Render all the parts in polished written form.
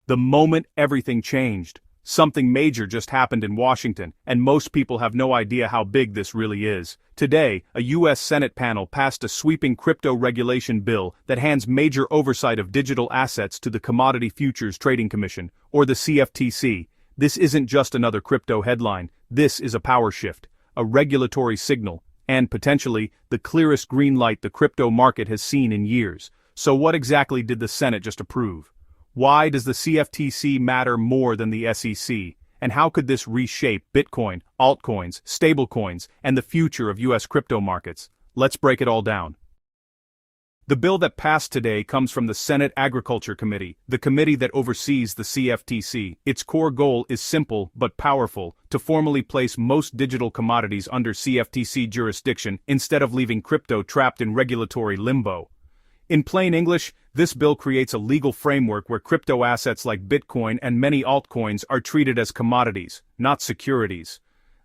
The moment everything changed, something major just happened in Washington, and most people have no idea how big this really is. Today, a U.S. Senate panel passed a sweeping crypto regulation bill that hands major oversight of digital assets to the Commodity Futures Trading Commission, or the CFTC. This isn't just another crypto headline, this is a power shift, a regulatory signal, and potentially the clearest green light the crypto market has seen in years. So what exactly did the Senate just approve? Why does the CFTC matter more than the SEC? And how could this reshape Bitcoin, altcoins, stablecoins, and the future of U.S. crypto markets? Let's break it all down. The bill that passed today comes from the Senate Agriculture Committee, the committee that oversees the CFTC. Its core goal is simple but powerful: to formally place most digital commodities under CFTC jurisdiction instead of leaving crypto trapped in regulatory limbo. In plain English, this bill creates a legal framework where crypto assets like Bitcoin and many altcoins are treated as commodities, not securities.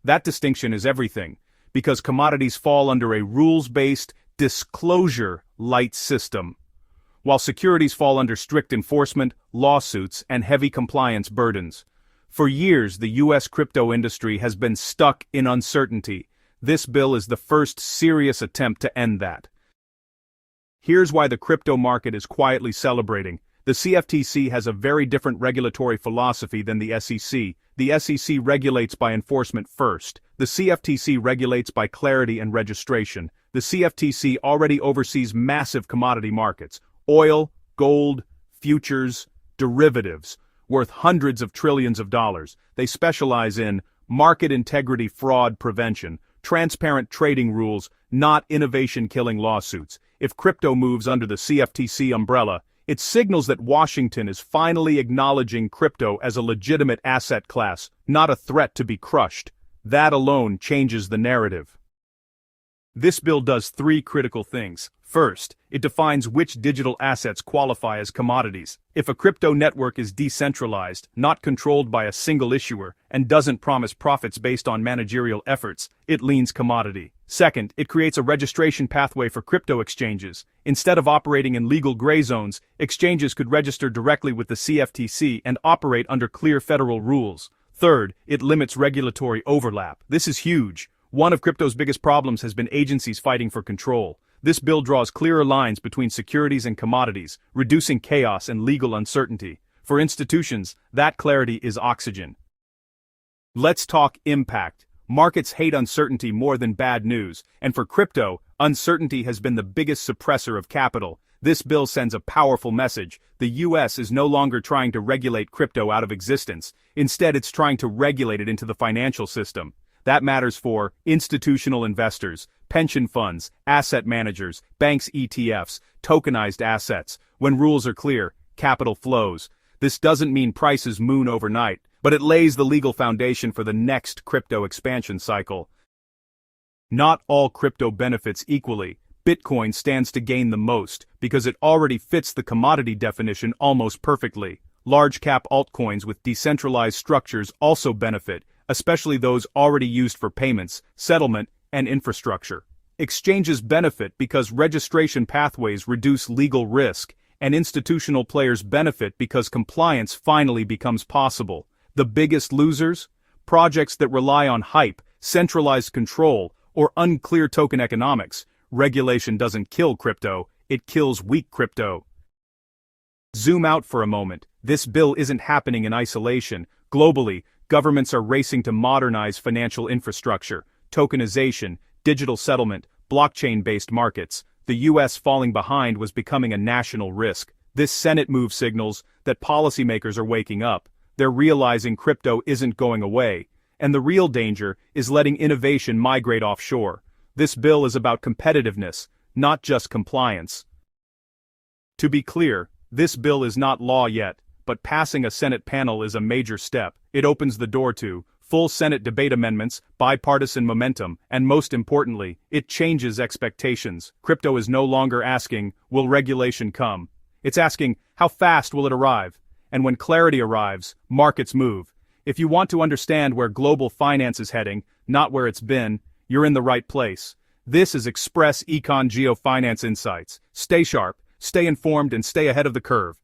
That distinction is everything, because commodities fall under a rules-based, disclosure-light system, while securities fall under strict enforcement, lawsuits, and heavy compliance burdens. For years, the U.S. crypto industry has been stuck in uncertainty. This bill is the first serious attempt to end that. Here's why the crypto market is quietly celebrating. The CFTC has a very different regulatory philosophy than the SEC. The SEC regulates by enforcement first. The CFTC regulates by clarity and registration. The CFTC already oversees massive commodity markets: oil, gold, futures, derivatives, worth hundreds of trillions of dollars. They specialize in market integrity, fraud prevention, transparent trading rules, not innovation-killing lawsuits. If crypto moves under the CFTC umbrella, it signals that Washington is finally acknowledging crypto as a legitimate asset class, not a threat to be crushed. That alone changes the narrative. This bill does three critical things. First, it defines which digital assets qualify as commodities. If a crypto network is decentralized, not controlled by a single issuer, and doesn't promise profits based on managerial efforts, it leans commodity. Second, it creates a registration pathway for crypto exchanges. Instead of operating in legal gray zones, exchanges could register directly with the CFTC and operate under clear federal rules. Third, it limits regulatory overlap. This is huge. One of crypto's biggest problems has been agencies fighting for control. This bill draws clearer lines between securities and commodities, reducing chaos and legal uncertainty. For institutions, that clarity is oxygen. Let's talk impact. Markets hate uncertainty more than bad news, and for crypto, uncertainty has been the biggest suppressor of capital. This bill sends a powerful message. The U.S. is no longer trying to regulate crypto out of existence. Instead, it's trying to regulate it into the financial system. That matters for institutional investors, pension funds, asset managers, banks, ETFs, tokenized assets. When rules are clear, capital flows. This doesn't mean prices moon overnight, but it lays the legal foundation for the next crypto expansion cycle. Not all crypto benefits equally. Bitcoin stands to gain the most because it already fits the commodity definition almost perfectly. Large-cap altcoins with decentralized structures also benefit, especially those already used for payments, settlement, and infrastructure. Exchanges benefit because registration pathways reduce legal risk, and institutional players benefit because compliance finally becomes possible. The biggest losers? Projects that rely on hype, centralized control, or unclear token economics. Regulation doesn't kill crypto, it kills weak crypto. Zoom out for a moment. This bill isn't happening in isolation. Globally, governments are racing to modernize financial infrastructure, tokenization, digital settlement, blockchain-based markets. The U.S. falling behind was becoming a national risk. This Senate move signals that policymakers are waking up. They're realizing crypto isn't going away, and the real danger is letting innovation migrate offshore. This bill is about competitiveness, not just compliance. To be clear, this bill is not law yet, but passing a Senate panel is a major step. It opens the door to full Senate debate amendments, bipartisan momentum, and most importantly, it changes expectations. Crypto is no longer asking, will regulation come? It's asking, how fast will it arrive? And when clarity arrives, markets move. If you want to understand where global finance is heading, not where it's been, you're in the right place. This is Express Econ Geofinance Insights. Stay sharp, stay informed, and stay ahead of the curve.